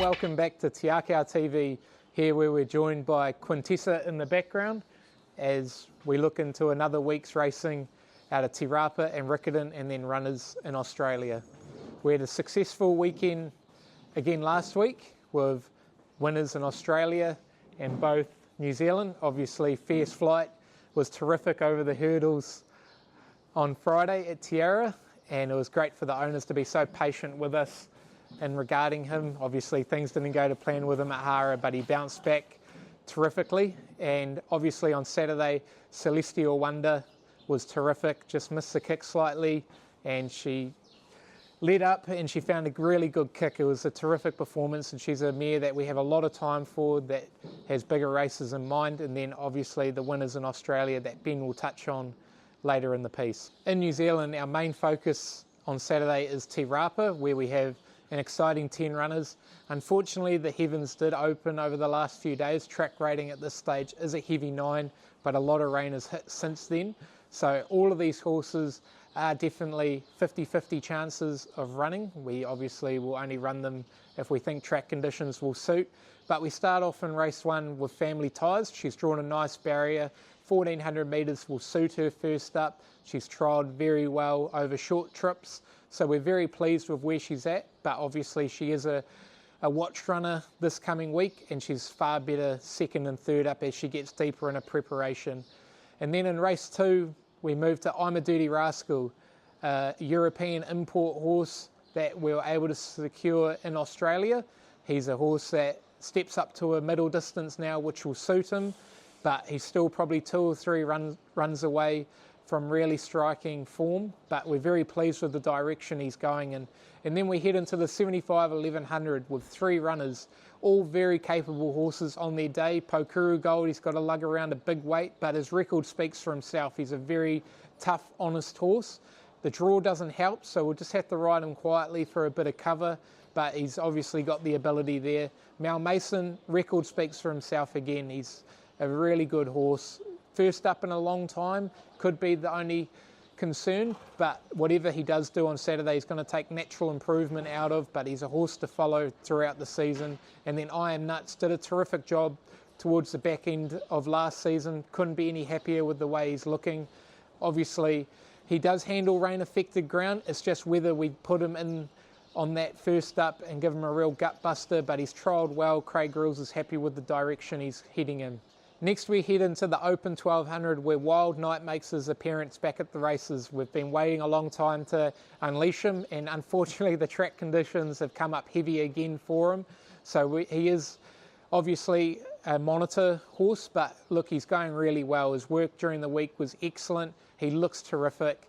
welcome back to Akau TV, here where we're joined by Quintessa in the background as we look into another week's racing out of Te Rapa and Rickard and then runners in Australia. We had a successful weekend again last week with winners in Australia and both New Zealand. Obviously Fierce Flight was terrific over the hurdles on Friday at Tiara, and it was great for the owners to be so patient with us and regarding him. Obviously things didn't go to plan with him at Hara, but he bounced back terrifically. And obviously on Saturday, Celestial Wonder was terrific, just missed the kick slightly, and she led up and she found a really good kick. It was a terrific performance, and she's a mare that we have a lot of time for, that has bigger races in mind. And then obviously the winners in Australia that Ben will touch on later in the piece. In New Zealand, our main focus on Saturday is Te Rapa, where we have an exciting 10 runners. Unfortunately, the heavens did open over the last few days. Track rating at this stage is a heavy 9, but a lot of rain has hit since then. So all of these horses are definitely 50-50 chances of running. We obviously will only run them if we think track conditions will suit. But we start off in race 1 with Family Ties. She's drawn a nice barrier. 1400 metres will suit her first up. She's trialled very well over short trips, so we're very pleased with where she's at. But obviously she is a watch runner this coming week, and she's far better second and third up as she gets deeper in her preparation. And then in race 2 we move to I'm a Dirty Rascal, a European import horse that we were able to secure in Australia. He's a horse that steps up to a middle distance now, which will suit him, but he's still probably 2 or 3 runs away from really striking form. But we're very pleased with the direction he's going in. And then we head into the 75-1100 with 3 runners, all very capable horses on their day. Pokuru Gold, he's got to lug around a big weight, but his record speaks for himself. He's a very tough, honest horse. The draw doesn't help, so we'll just have to ride him quietly for a bit of cover, but he's obviously got the ability there. Mal Mason, record speaks for himself again. He's a really good horse. First up in a long time, could be the only concern, but whatever he does do on Saturday, he's going to take natural improvement out of, but he's a horse to follow throughout the season. And then I Am Nuts did a terrific job towards the back end of last season. Couldn't be any happier with the way he's looking. Obviously, he does handle rain-affected ground. It's just whether we put him in on that first up and give him a real gut buster, but he's trialled well. Craig Grills is happy with the direction he's heading in. Next we head into the Open 1200, where Wild Knight makes his appearance back at the races. We've been waiting a long time to unleash him, and unfortunately the track conditions have come up heavy again for him. So he is obviously a monitor horse, but look, he's going really well. His work during the week was excellent. He looks terrific.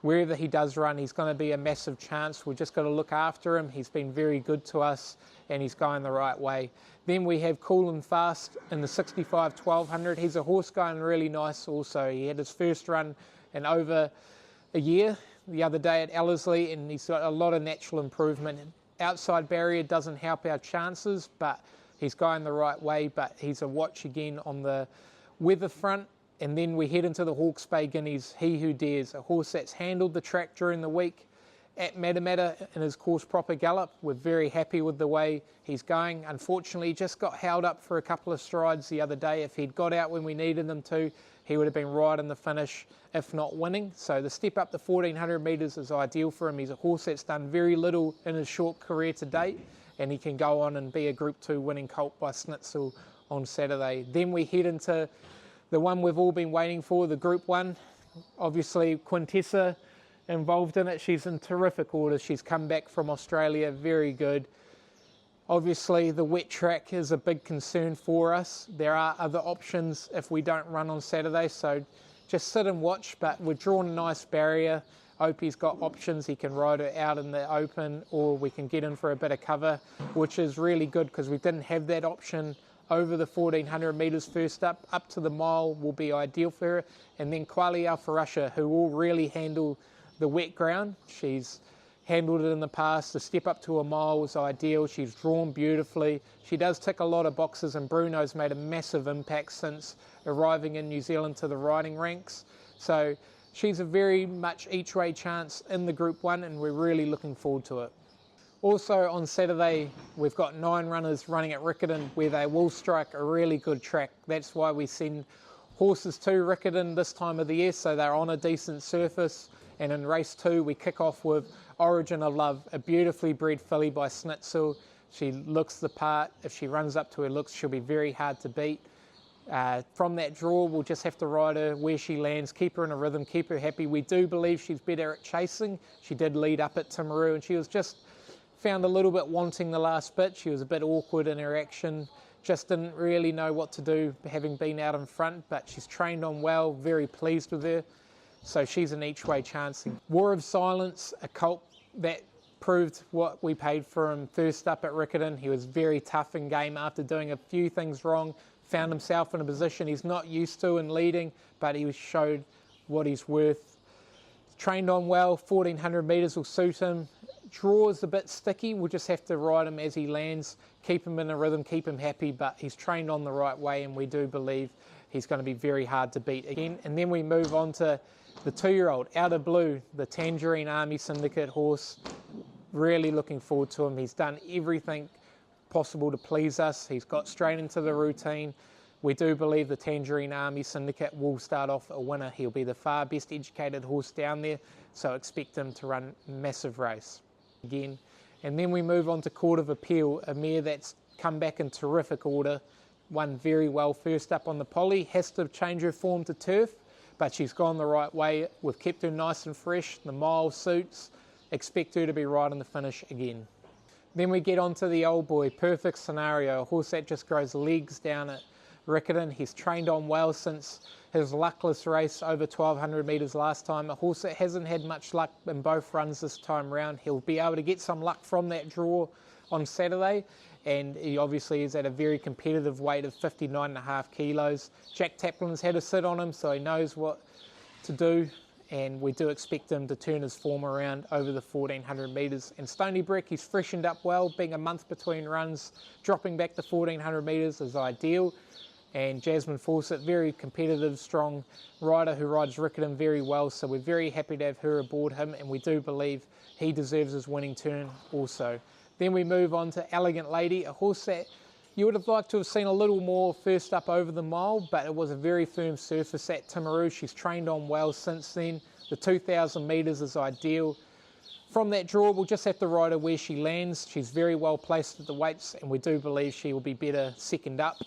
Wherever he does run, he's going to be a massive chance. We've just got to look after him. He's been very good to us, and he's going the right way. Then we have Cool and Fast in the 65-1200. He's a horse going really nice also. He had his first run in over a year the other day at Ellerslie, and he's got a lot of natural improvement. Outside barrier doesn't help our chances, but he's going the right way. But he's a watch again on the weather front. And then we head into the Hawke's Bay Guineas, He Who Dares, a horse that's handled the track during the week at Matamata in his course proper gallop. We're very happy with the way he's going. Unfortunately, he just got held up for a couple of strides the other day. If he'd got out when we needed him to, he would have been right in the finish, if not winning. So the step up to 1400 metres is ideal for him. He's a horse that's done very little in his short career to date, and he can go on and be a Group 2 winning colt by Schnitzel on Saturday. Then we head into the one we've all been waiting for, the Group 1. Obviously, Quintessa involved in it. She's in terrific order. She's come back from Australia, very good. Obviously, the wet track is a big concern for us. There are other options if we don't run on Saturday, so just sit and watch, but we've drawn a nice barrier. Opie's got options. He can ride her out in the open, or we can get in for a bit of cover, which is really good because we didn't have that option over the 1400 metres first up to the mile will be ideal for her. And then Kwali Alfarusha, who will really handle the wet ground. She's handled it in the past. The step up to a mile was ideal. She's drawn beautifully. She does tick a lot of boxes, and Bruno's made a massive impact since arriving in New Zealand to the riding ranks. So she's a very much each way chance in the Group 1, and we're really looking forward to it. Also on Saturday, we've got 9 runners running at Riccarton where they will strike a really good track. That's why we send horses to Riccarton this time of the year, so they're on a decent surface. And in race 2, we kick off with Origin of Love, a beautifully bred filly by Snitzel. She looks the part. If she runs up to her looks, she'll be very hard to beat. From that draw, we'll just have to ride her where she lands, keep her in a rhythm, keep her happy. We do believe she's better at chasing. She did lead up at Timaru, and she was just found a little bit wanting the last bit. She was a bit awkward in her action, just didn't really know what to do having been out in front, but she's trained on well, very pleased with her. So she's an each way chancing. War of Silence, a colt that proved what we paid for him first up at Riccarton. He was very tough in game after doing a few things wrong, found himself in a position he's not used to in leading, but he showed what he's worth. Trained on well, 1400 metres will suit him. Draw's a bit sticky, we'll just have to ride him as he lands, keep him in a rhythm, keep him happy, but he's trained on the right way, and we do believe he's going to be very hard to beat again. And then we move on to the 2-year-old, Out of Blue, the Tangerine Army Syndicate horse. Really looking forward to him. He's done everything possible to please us. He's got straight into the routine. We do believe the Tangerine Army Syndicate will start off a winner. He'll be the far best educated horse down there, so expect him to run a massive race again. And then we move on to Court of Appeal, a mare that's come back in terrific order, won very well first up on the Poly, has to change her form to turf, but she's gone the right way. We've kept her nice and fresh, the mile suits, expect her to be right in the finish again. Then we get on to the old boy, Perfect Scenario, a horse that just grows legs down at Riccarton. He's trained on well since his luckless race over 1200 metres last time. A horse that hasn't had much luck in both runs this time round. He'll be able to get some luck from that draw on Saturday, and he obviously is at a very competitive weight of 59.5 kilos. Jack Taplin's had a sit on him, so he knows what to do, and we do expect him to turn his form around over the 1400 metres. And Stony Brick, he's freshened up well, being a month between runs, dropping back to 1400 metres is ideal. And Jasmine Fawcett, very competitive, strong rider who rides Riccarton very well, so we're very happy to have her aboard him, and we do believe he deserves his winning turn also. Then we move on to Elegant Lady, a horse that you would have liked to have seen a little more first up over the mile, but it was a very firm surface at Timaru. She's trained on well since then. The 2000 metres is ideal. From that draw, we'll just have to ride her where she lands. She's very well placed at the weights, and we do believe she will be better second up.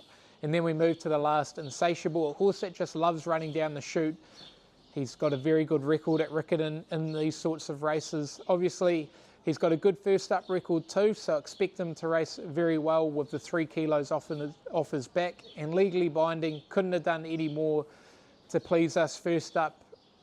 And then we move to the last, Insatiable, a horse that just loves running down the chute. He's got a very good record at Riccarton in these sorts of races. Obviously, he's got a good first up record too, so expect him to race very well with the 3 kilos off his back. And Legally Binding, couldn't have done any more to please us first up.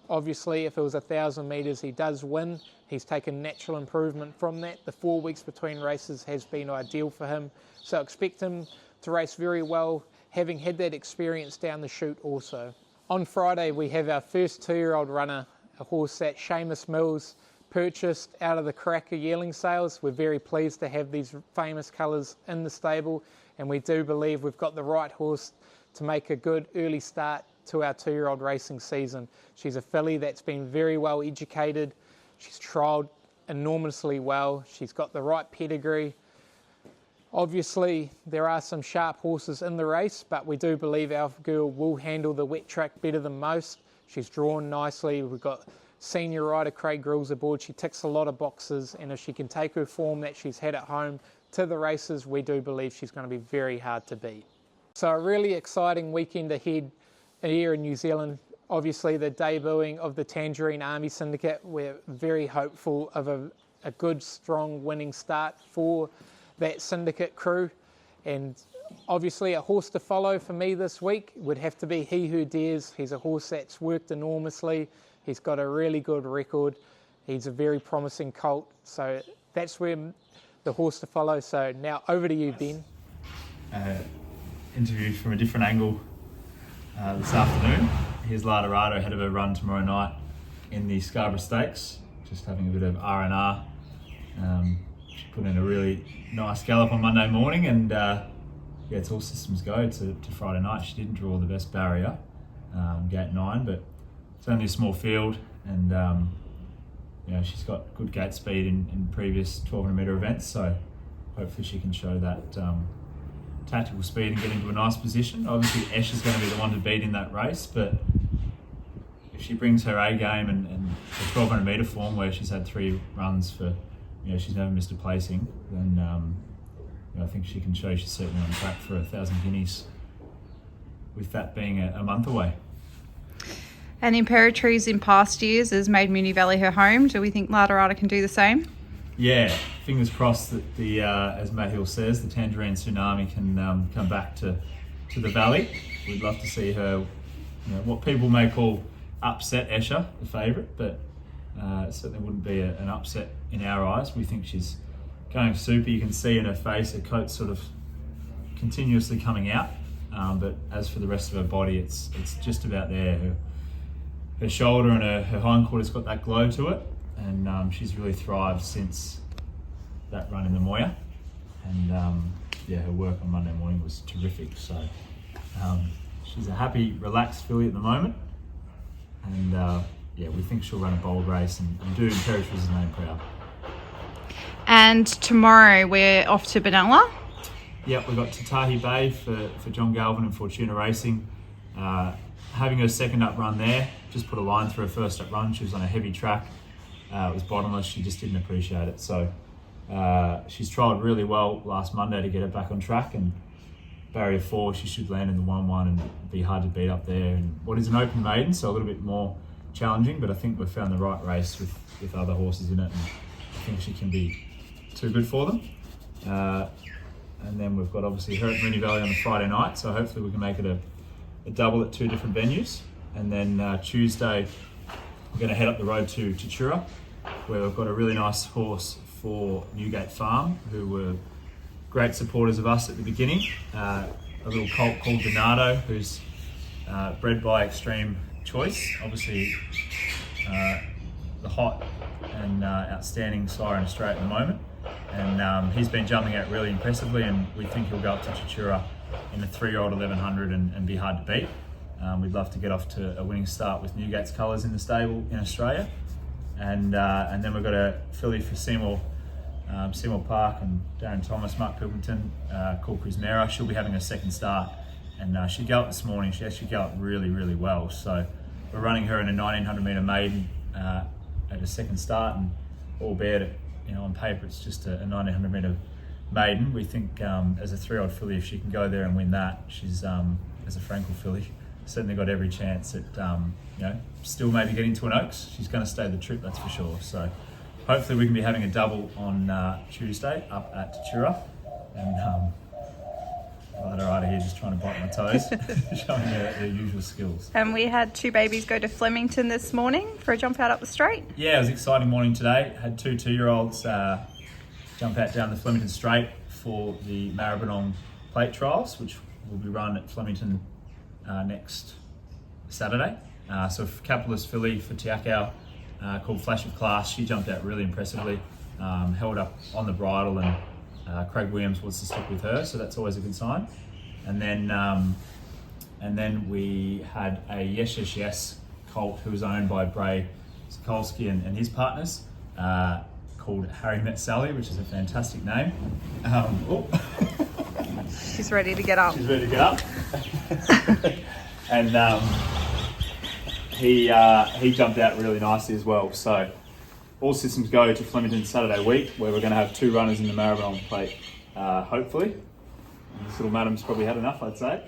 Obviously, if it was 1,000 metres, he does win. He's taken natural improvement from that. The 4 weeks between races has been ideal for him, so expect him to race very well, having had that experience down the chute also. On Friday, we have our first 2-year-old runner, a horse that Seamus Mills purchased out of the Cracker yearling sales. We're very pleased to have these famous colours in the stable, and we do believe we've got the right horse to make a good early start to our 2-year-old racing season. She's a filly that's been very well educated. She's trialled enormously well. She's got the right pedigree. Obviously, there are some sharp horses in the race, but we do believe our girl will handle the wet track better than most. She's drawn nicely. We've got senior rider Craig Grills aboard. She ticks a lot of boxes, and if she can take her form that she's had at home to the races, we do believe she's going to be very hard to beat. So a really exciting weekend ahead here in New Zealand. Obviously, the debuting of the Tangerine Army Syndicate. We're very hopeful of a good, strong winning start for that syndicate crew, and obviously a horse to follow for me this week would have to be He Who Dares. He's a horse that's worked enormously. He's got a really good record. He's a very promising colt, so that's where the horse to follow. So now over to you, Ben. Interview from a different angle this afternoon. Here's Ladarado ahead of a run tomorrow night in the Scarborough Stakes, just having a bit of R&R. She put in a really nice gallop on Monday morning, and it's all systems go to Friday night. She didn't draw the best barrier, gate 9, but it's only a small field, and she's got good gate speed in previous 1200 metre events, so hopefully she can show that tactical speed and get into a nice position. Obviously Esh is going to be the one to beat in that race, but if she brings her A game and the 1200 metre form where she's had 3 runs for, she's never missed a placing, then I think she can show she's certainly on track for 1,000 guineas, with that being a month away. And Imperatrice in past years has made Moonee Valley her home. Do we think Laterata can do the same? Yeah, fingers crossed that the as Matt Hill says, the Tangerine Tsunami can come back to the valley. We'd love to see her, what people may call upset Escher, the favourite, but it certainly wouldn't be an upset in our eyes. We think she's going super. You can see in her face, her coat's sort of continuously coming out, but as for the rest of her body, it's just about there. Her shoulder and her hindquarter's got that glow to it, and she's really thrived since that run in the Moya. And her work on Monday morning was terrific. So she's a happy, relaxed filly at the moment, and we think she'll run a bold race and do Imperatrice's name proud. And tomorrow we're off to Benalla. Yep, we've got Tatahi Bay for John Galvin and Fortuna Racing. Having her second up run there, just put a line through her first up run. She was on a heavy track. It was bottomless. She just didn't appreciate it. So she's trialled really well last Monday to get her back on track. And barrier 4, she should land in the 1-1 and be hard to beat up there. And what is an open maiden, so a little bit more challenging. But I think we've found the right race with other horses in it. And I think she can be too good for them. And then we've got obviously her at Moonee Valley on the Friday night. So hopefully we can make it a double at 2 different venues. And then Tuesday, we're going to head up the road to Tatura, where we've got a really nice horse for Newgate Farm, who were great supporters of us at the beginning. A little colt called Donato, who's bred by Extreme Choice. Obviously, the hot and outstanding sire in Australia at the moment. And he's been jumping out really impressively, and we think he'll go up to Tatura in a 3-year-old 1100 and be hard to beat. We'd love to get off to a winning start with Newgate's colours in the stable in Australia. And then we've got a filly for Seymour Park and Darren Thomas, Mark Pilkington, called Prismera. She'll be having a second start, and she galloped this morning. She actually galloped really, really well. So we're running her in a 1900 metre maiden at a second start, and albeit on paper it's just a 1900 metre maiden. We think as a 3-year-old filly, if she can go there and win that, she's as a Frankel filly, certainly got every chance at still maybe getting to an Oaks. She's going to stay the trip, that's for sure. So hopefully we can be having a double on Tuesday up at Tatura. And Laterata here just trying to bite my toes, showing their usual skills. And we had 2 babies go to Flemington this morning for a jump out up the straight. Yeah, it was an exciting morning today. Had 2 2-year-olds jump out down the Flemington Straight for the Maribyrnong Plate Trials, which will be run at Flemington next Saturday. So a capitalist filly for Akau called Flash of Class. She jumped out really impressively, held up on the bridle, and Craig Williams wants to stick with her, so that's always a good sign. And then we had a Yes Yes Yes colt who was owned by Bray Sokolsky and his partners, called Harry Met Sally, which is a fantastic name. She's ready to get up. She's ready to get up. And he jumped out really nicely as well. So all systems go to Flemington Saturday week, where we're going to have 2 runners in the Maribyrnong Plate, hopefully. This little madam's probably had enough, I'd say.